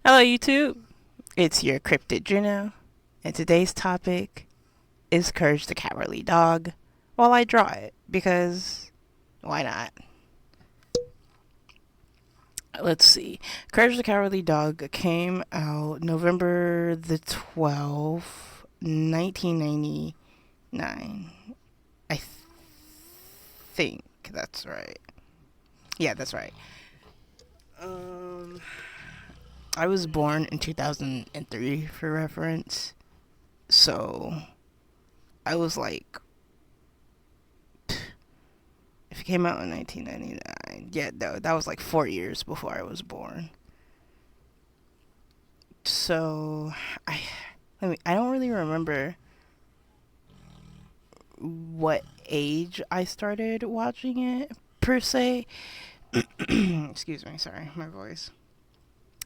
Hello, YouTube. It's your Cryptid Juno, and today's topic is Courage the Cowardly Dog. While I draw it, because why not? Let's see. Courage the Cowardly Dog came out November the 12th, 1999. I think that's right. Yeah, that's right. Um, I was born in 2003 for reference, so I was like, if it came out in 1999, yeah, no, that was like 4 years before I was born. So I, I don't really remember what age I started watching it per se. Excuse me, sorry, my voice.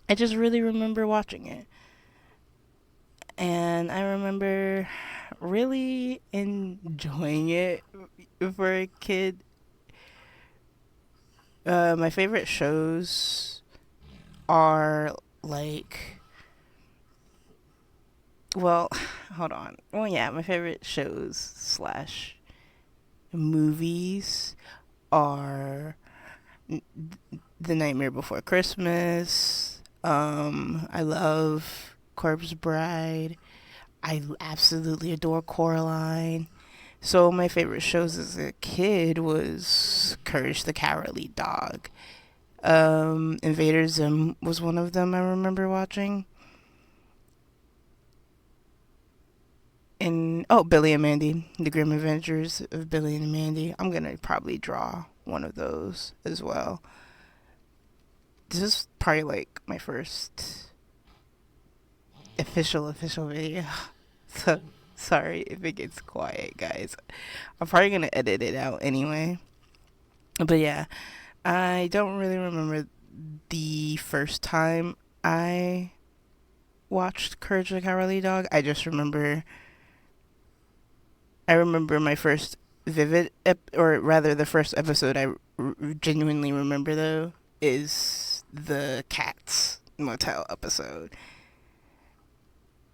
I just really remember watching it, and I remember really enjoying it for a kid. My favorite shows are like, well, hold on. Well, yeah, my favorite shows slash movies are The Nightmare Before Christmas. I love Corpse Bride. I absolutely adore Coraline. So my favorite shows as a kid was Courage the Cowardly Dog. Invader Zim was one of them I remember watching. And oh, Billy and Mandy, The Grim Adventures of Billy and Mandy. I'm gonna probably draw one of those as well. This is probably like my first official video. So sorry if it gets quiet, guys. I'm probably gonna edit it out anyway. But yeah, I don't really remember the first time I watched Courage the Cowardly Dog. I remember my first or rather the first episode genuinely remember though is the Cats Motel episode.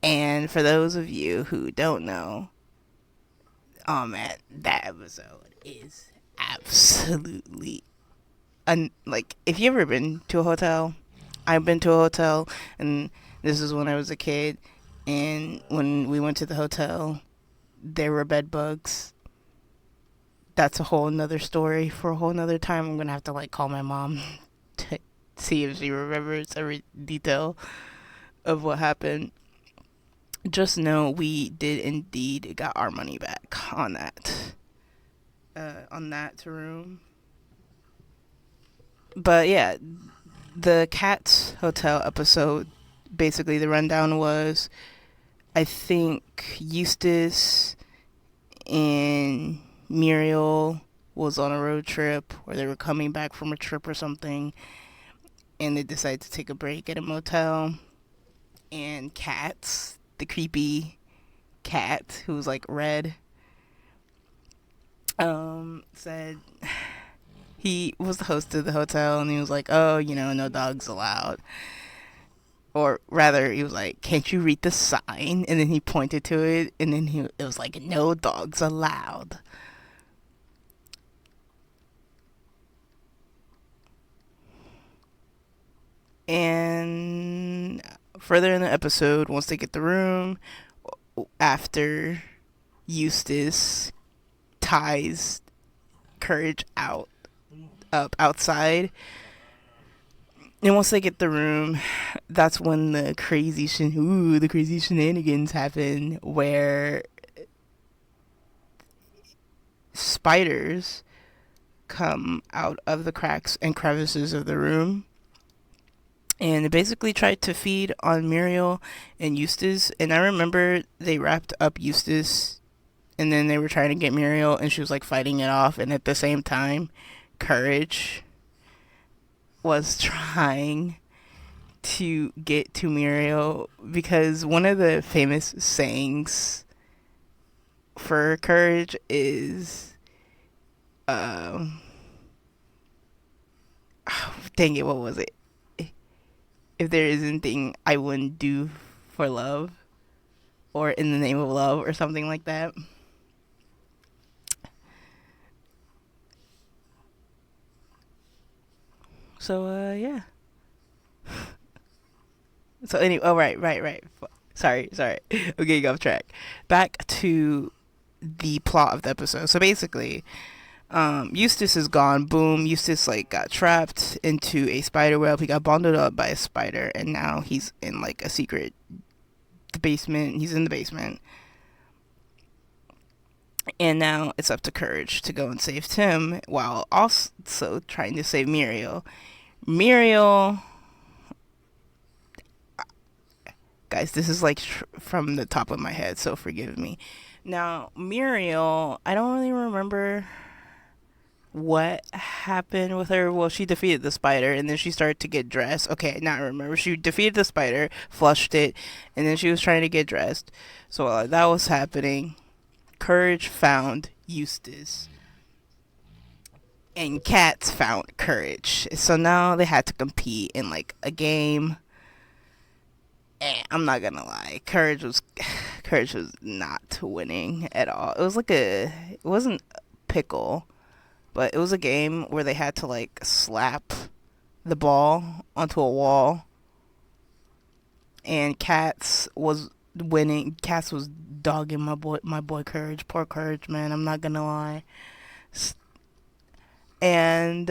And for those of you who don't know, oh man, that episode is absolutely like, if you ever been to a hotel, I've been to a hotel, and this is when I was a kid, and when we went to the hotel, there were bed bugs. That's a whole nother story for a whole nother time. I'm gonna have to like call my mom to see if she remembers every detail of what happened. Just know we did indeed got our money back on that room. But yeah, the Cats Hotel episode, basically the rundown was, I think Eustace and Muriel was on a road trip, or they were coming back from a trip or something, and they decided to take a break at a motel. And Cats, the creepy cat who was like red, said he was the host of the hotel, and he was like, "Oh, no dogs allowed." Or rather, he was like, "Can't you read the sign?" And then he pointed to it, and then it was like, "No dogs allowed." And further in the episode, once they get the room, after Eustace ties Courage outside, and once they get the room, that's when the crazy shenanigans happen, where spiders come out of the cracks and crevices of the room, and they basically tried to feed on Muriel and Eustace. And I remember they wrapped up Eustace, and then they were trying to get Muriel, and she was like fighting it off. And at the same time, Courage was trying to get to Muriel, because one of the famous sayings for Courage is, oh, dang it, what was it? if there is anything I wouldn't do for love or in the name of love or something like that. So yeah. So anyway, oh right. Sorry. I'm getting off track. Back to the plot of the episode. So basically, Eustace is gone. Boom. Eustace like got trapped into a spider web. He got bundled up by a spider, and now he's in like a secret basement. He's in the basement, and now it's up to Courage to go and save Tim, while also trying to save Muriel. Muriel, guys, this is like from the top of my head, so forgive me. Now, Muriel, I don't really remember what happened with her. Well, she defeated the spider and then she started to get dressed. Okay, now I remember. She defeated the spider, flushed it, and then she was trying to get dressed. So while that was happening, Courage found Eustace. And Cats found Courage. So now they had to compete in like a game. And I'm not gonna lie, Courage was not winning at all. It wasn't pickle, but it was a game where they had to like slap the ball onto a wall, and Cats was winning. Cats was dogging my boy Courage. Poor Courage, man. I'm not gonna lie. And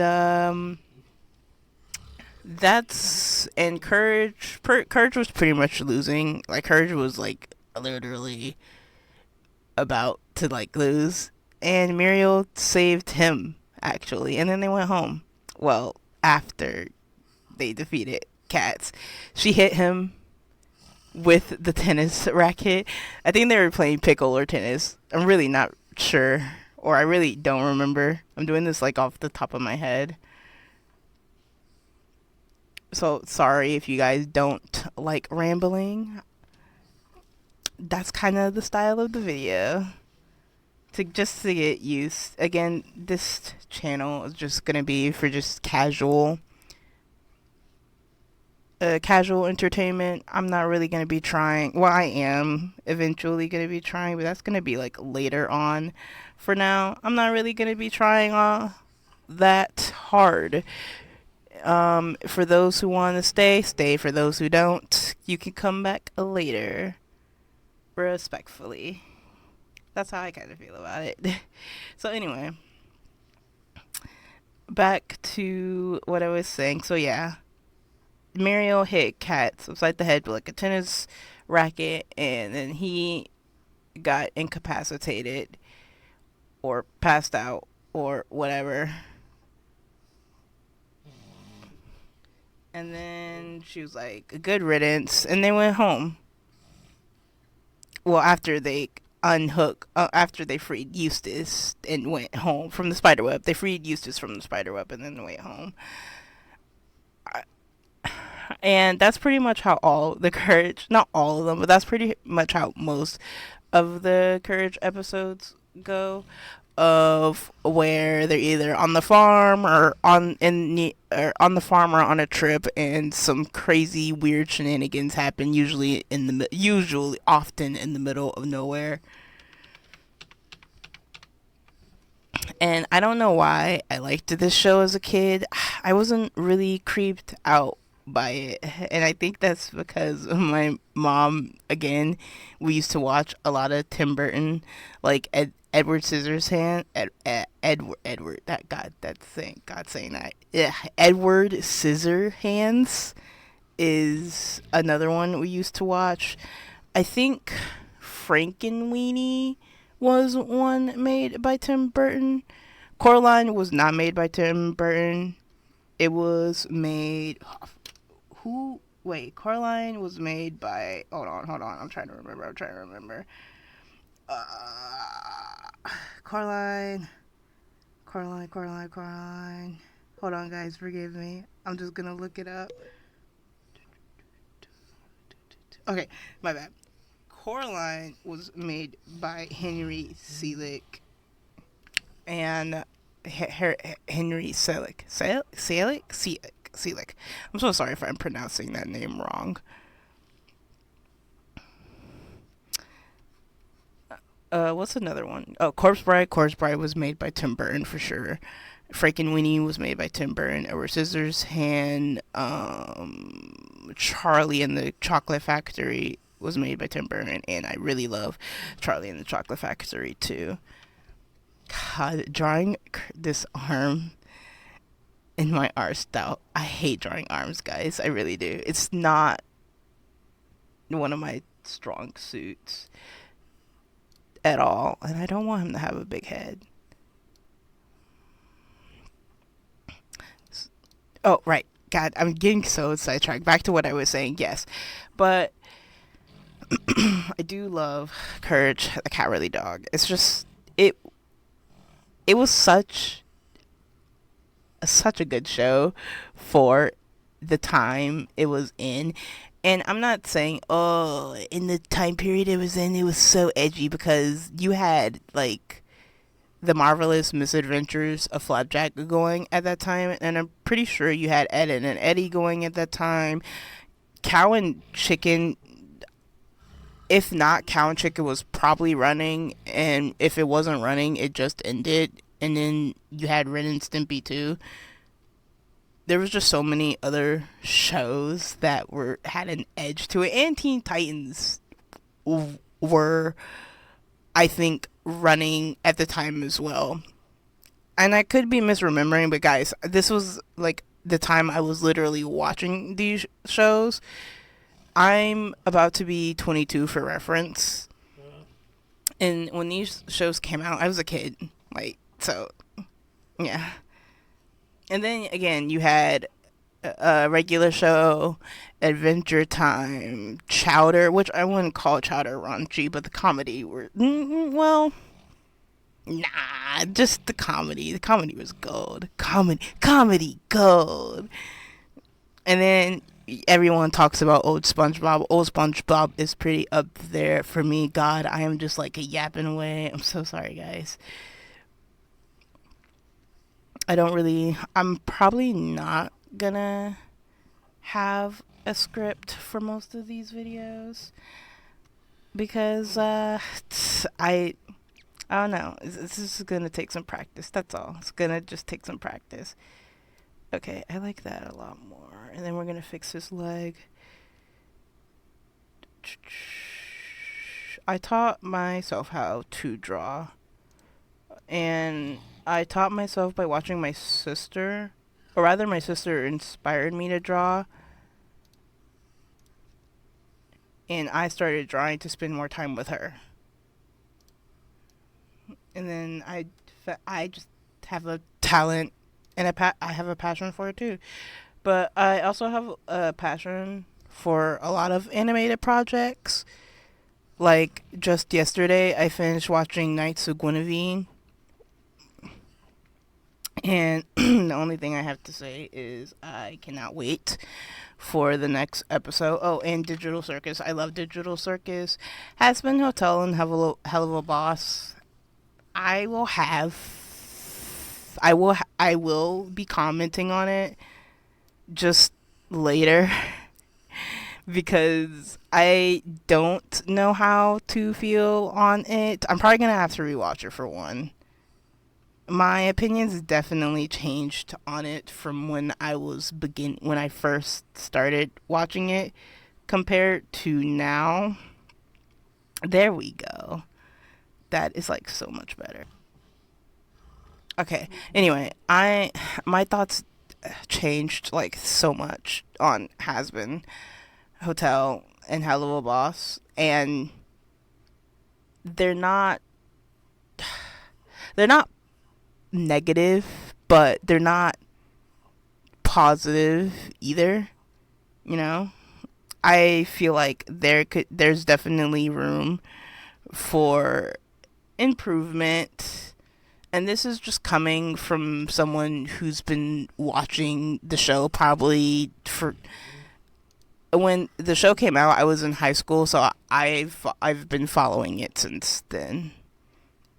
Courage was pretty much losing. Like Courage was like literally about to like lose, and Muriel saved him actually, and then they went home. Well, after they defeated Cats, she hit him with the tennis racket. I think they were playing pickle or tennis. I'm really not sure, or I really don't remember. I'm doing this like off the top of my head. So sorry if you guys don't like rambling. That's kind of the style of the video. To get used. Again, this channel is just gonna be for just casual entertainment. I'm not really gonna be trying. Well, I am eventually gonna be trying, but that's gonna be like later on. For now, I'm not really gonna be trying that hard. For those who want to stay. For those who don't, you can come back later. Respectfully. That's how I kind of feel about it. So anyway, back to what I was saying. So yeah, Muriel hit Cats upside the head with like a tennis racket, and then he got incapacitated or passed out or whatever. And then she was like, "A good riddance," and they went home. Well, after they freed Eustace and went home from the spiderweb. They freed Eustace from the spiderweb and then went home. And that's pretty much how all the Courage, not all of them, but that's pretty much how most of the Courage episodes go. Of where they're either on the farm or on the farm or on a trip, and some crazy weird shenanigans happen. Usually often in the middle of nowhere. And I don't know why I liked this show as a kid. I wasn't really creeped out by it. And I think that's because of my mom, again, we used to watch a lot of Tim Burton, like Edward Scissorhands. Edward, that God, God saying that. Yeah, Edward Scissorhands is another one we used to watch. I think Frankenweenie was one made by Tim Burton. Coraline was not made by Tim Burton. It was made. Coraline was made by. Hold on. I'm trying to remember. Coraline. Hold on, guys. Forgive me. I'm just gonna look it up. Okay, my bad. Coraline was made by Henry Selick and Henry Selick. See, like, I'm so sorry if I'm pronouncing that name wrong. What's another one? Oh, Corpse Bride. Corpse Bride was made by Tim Burton for sure. Frankenweenie was made by Tim Burton. Edward Scissorhands. Charlie and the Chocolate Factory was made by Tim Burton, and I really love Charlie and the Chocolate Factory too. God, drawing this arm in my art style. I hate drawing arms, guys. I really do. It's not one of my strong suits at all, and I don't want him to have a big head. Oh, right. God, I'm getting so sidetracked. Back to what I was saying. Yes, but I do love Courage the Cowardly Dog. It's just it. It was such a good show for the time it was in. And I'm not saying, oh, in the time period it was in, it was so edgy, because you had like the Marvelous Misadventures of Flapjack going at that time, and I'm pretty sure you had Ed and Eddie going at that time. Cow and Chicken, if not, Cow and Chicken was probably running, and if it wasn't running, it just ended. And then you had Ren and Stimpy too. There was just so many other shows that had an edge to it, and Teen Titans were, I think, running at the time as well. And I could be misremembering, but guys, this was like the time I was literally watching these shows. I'm about to be 22 for reference, and when these shows came out, I was a kid. Like, so, yeah. And then again, you had a regular show, Adventure Time, Chowder, which I wouldn't call Chowder raunchy, but the comedy were, well, nah, just the comedy. The comedy was gold. Comedy gold. And then everyone talks about old SpongeBob. Old SpongeBob is pretty up there for me. God, I am just like a yapping away. I'm so sorry, guys. I'm probably not gonna have a script for most of these videos, because I don't know. This is gonna take some practice. That's all. It's gonna just take some practice. Okay, I like that a lot more. And then we're gonna fix his leg. I taught myself how to draw, and I taught myself by watching my sister, or rather my sister inspired me to draw, and I started drawing to spend more time with her. And then I just have a talent, and I have a passion for it too. But I also have a passion for a lot of animated projects. Like, just yesterday, I finished watching Knights of Guinevere. And the only thing I have to say is I cannot wait for the next episode. Oh, and Digital Circus. I love Digital Circus. Hazbin Hotel and Hell of a Boss. I will be commenting on it just later because I don't know how to feel on it. I'm probably going to have to rewatch it for one. My opinions definitely changed on it from when I first started watching it compared to now. There we go. That is like so much better. Okay. Anyway, my thoughts changed like so much on Hazbin Hotel and Hell of a Boss, and they're not negative, but they're not positive either. You know, I feel like there's definitely room for improvement, and this is just coming from someone who's been watching the show probably for when the show came out. I was in high school, so I've been following it since then,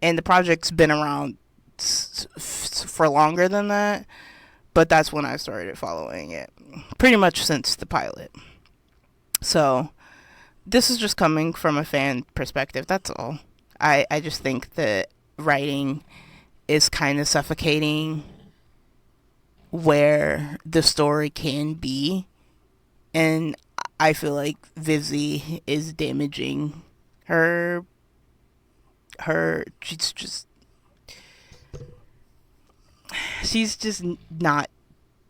and the project's been around for longer than that. but that's when I started following it, pretty much since the pilot. So this is just coming from a fan perspective. That's all. I just think that writing is kind of suffocating where the story can be, and I feel like Vizzy is damaging her. She's just not.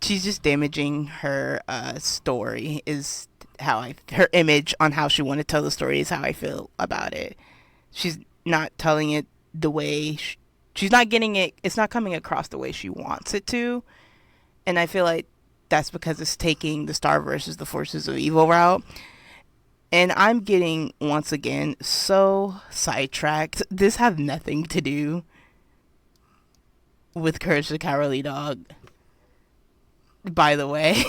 She's just damaging her story. Is how I her image on how she want to tell the story is how I feel about it. She's not telling it the way she's not getting it. It's not coming across the way she wants it to, and I feel like that's because it's taking the Star versus the Forces of Evil route. And I'm getting once again so sidetracked. This have nothing to do with Courage the Cowardly Dog. By the way,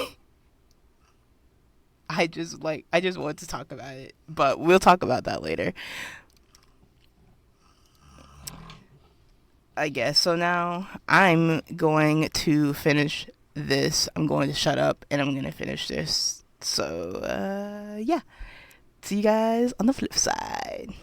I just want to talk about it, but we'll talk about that later. I guess so. Now I'm going to finish this. I'm going to shut up and I'm going to finish this. So yeah. See you guys on the flip side.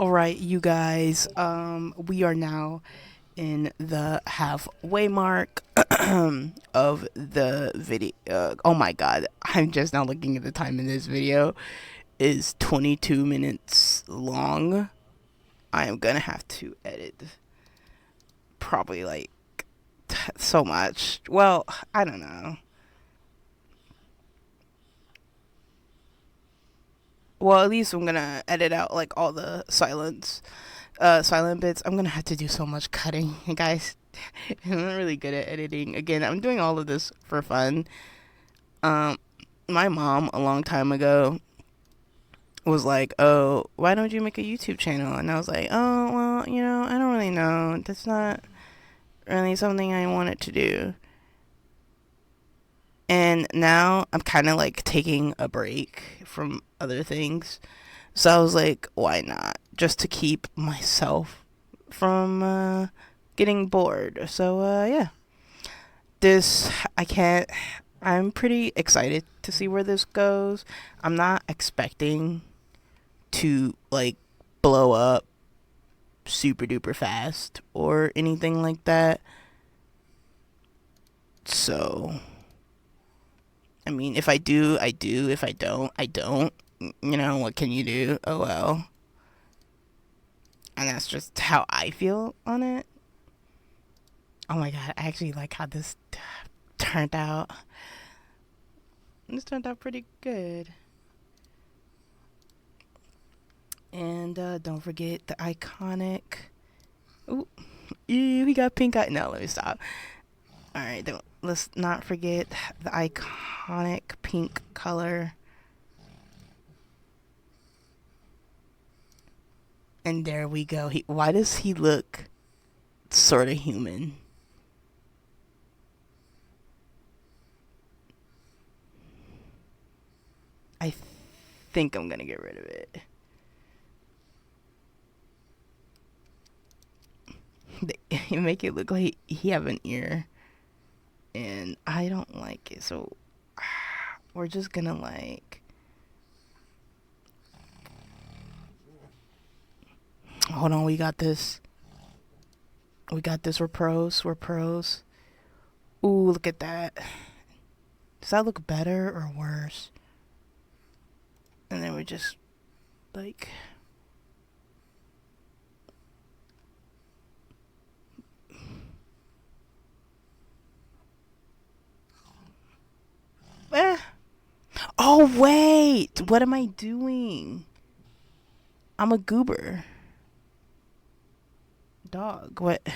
All right, you guys. We are now in the halfway mark of the video. Oh my god, I'm just now looking at the time in this video is 22 minutes long. I am gonna have to edit probably like so much. Well, I don't know. Well, at least I'm gonna edit out like all the silent bits. I'm gonna have to do so much cutting, guys. I'm not really good at editing. Again, I'm doing all of this for fun. Um, my mom a long time ago was like, "Oh, why don't you make a YouTube channel?" And I was like, "Oh, well, I don't really know. That's not really something I wanted to do." And now I'm kind of like taking a break from other things. So I was like, why not? Just to keep myself from getting bored. So yeah. This, I can't, I'm pretty excited to see where this goes. I'm not expecting to like blow up super duper fast or anything like that. So I mean, if I do, I do. If I don't, I don't. What can you do? Oh well. And that's just how I feel on it. Oh my god, I actually like how this turned out. This turned out pretty good. And don't forget the iconic. Ooh, we got pink eye. No, let me stop. All right, let's not forget the iconic pink color. And there we go. Why does he look sort of human? I think I'm gonna get rid of it. They make it look like he have an ear, and I don't like it. So we're just gonna like. Hold on, we got this. We got this. We're pros. We're pros. Ooh, look at that. Does that look better or worse? And then we just like eh. Oh wait, what am I doing? I'm a goober dog. What?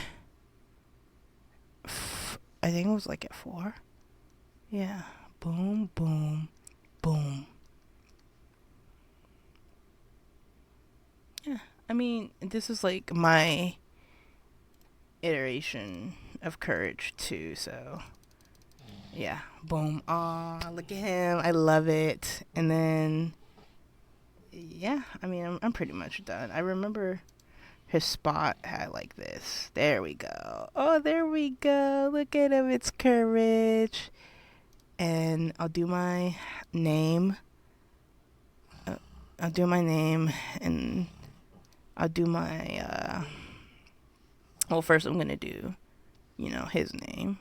I think it was like at 4. Yeah. Boom, boom, boom. Yeah. I mean, this is like my iteration of courage too. So yeah. Boom. Aw, look at him. I love it. And then yeah. I mean, I'm pretty much done. I remember his spot had like this. There we go. Oh, there we go. Look at him. It's courage. And I'll do my name. I'll do my name and I'll do my well, first I'm going to do, his name.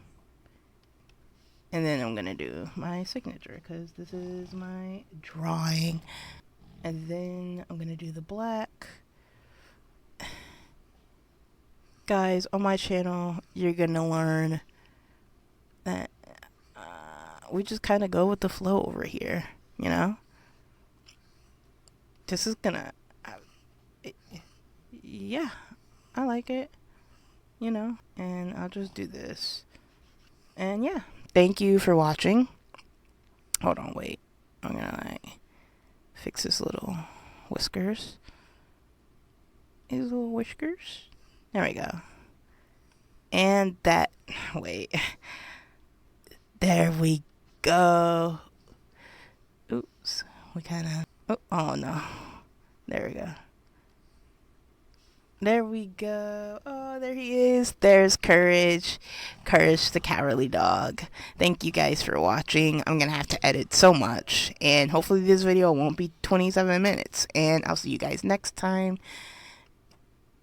And then I'm going to do my signature cuz this is my drawing. And then I'm going to do the black. Guys, on my channel, you're going to learn that we just kind of go with the flow over here, you know? This is going to yeah, I like it, and I'll just do this. And yeah, thank you for watching. Hold on, wait. I'm gonna like fix his little whiskers. His little whiskers. There we go. And that, wait. There we go. Oops. We kind of, oh no. There we go. There we go. Oh, there he is. There's Courage. Courage the cowardly dog. Thank you guys for watching. I'm going to have to edit so much. And hopefully this video won't be 27 minutes. And I'll see you guys next time.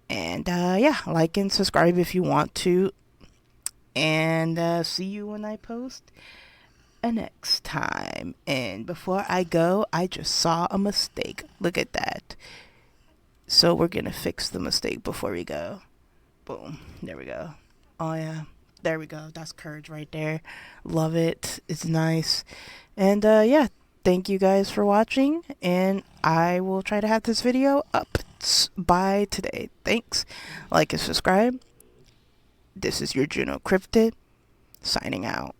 And yeah, like and subscribe if you want to. And see you when I post next time. And before I go, I just saw a mistake. Look at that. So we're going to fix the mistake before we go. Boom. There we go. Oh, yeah. There we go. That's courage right there. Love it. It's nice. And yeah, thank you guys for watching. And I will try to have this video up by today. Thanks. Like and subscribe. This is your Juno Cryptid signing out.